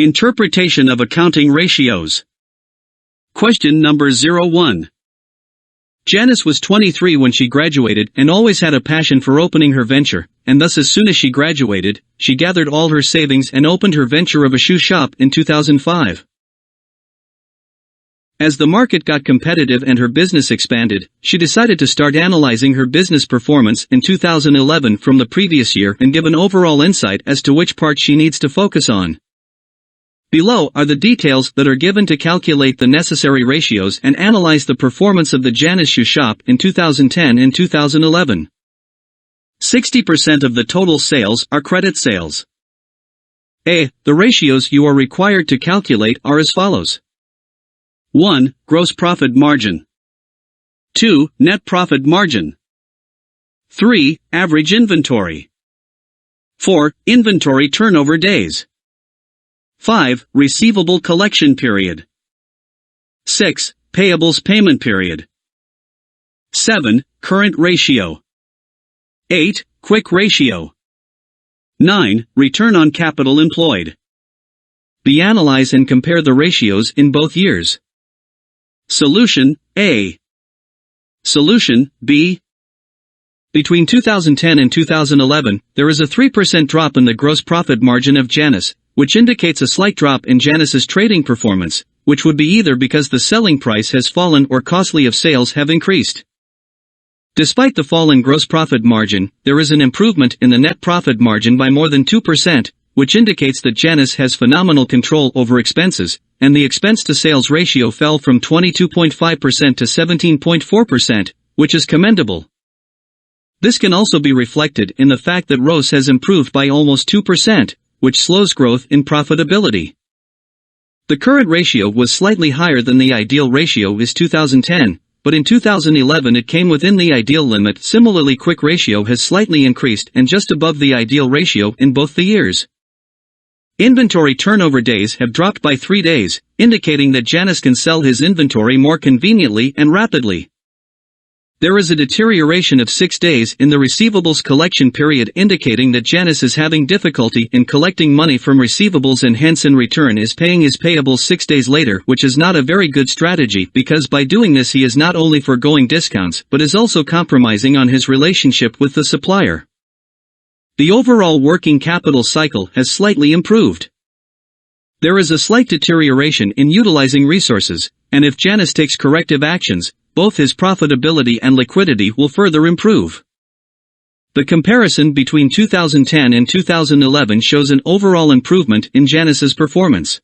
Interpretation of accounting ratios. Question number 01. Janice was 23 when she graduated and always had a passion for opening her venture, and thus as soon as she graduated, she gathered all her savings and opened her venture of a shoe shop in 2005. As the market got competitive and her business expanded, she decided to start analyzing her business performance in 2011 from the previous year and give an overall insight as to which part she needs to focus on. Below are the details that are given to calculate the necessary ratios and analyze the performance of the Janice shoe shop in 2010 and 2011. 60% of the total sales are credit sales. The ratios you are required to calculate are as follows. 1. Gross profit margin. 2. Net profit margin. 3. Average inventory. 4. Inventory turnover days. 5. Receivable collection period. 6. Payables payment period. 7. Current ratio. 8. Quick ratio. 9. Return on capital employed. B. Analyze and compare the ratios in both years. Solution, A. Solution, B. Between 2010 and 2011, there is a 3% drop in the gross profit margin of Janice, which indicates a slight drop in Janice's trading performance, which would be either because the selling price has fallen or costly of sales have increased. Despite the fall in gross profit margin, there is an improvement in the net profit margin by more than 2%, which indicates that Janice has phenomenal control over expenses, and the expense-to-sales ratio fell from 22.5% to 17.4%, which is commendable. This can also be reflected in the fact that ROS has improved by almost 2%, which slows growth in profitability. The current ratio was slightly higher than the ideal ratio is 2010, but in 2011 it came within the ideal limit. Similarly, quick ratio has slightly increased and just above the ideal ratio in both the years. Inventory turnover days have dropped by 3 days, indicating that Janice can sell his inventory more conveniently and rapidly. There is a deterioration of 6 days in the receivables collection period, indicating that Janice is having difficulty in collecting money from receivables and hence in return is paying his payables 6 days later, which is not a very good strategy because by doing this he is not only foregoing discounts but is also compromising on his relationship with the supplier. The overall working capital cycle has slightly improved. There is a slight deterioration in utilizing resources, and if Janice takes corrective actions, both his profitability and liquidity will further improve. The comparison between 2010 and 2011 shows an overall improvement in Janice's performance.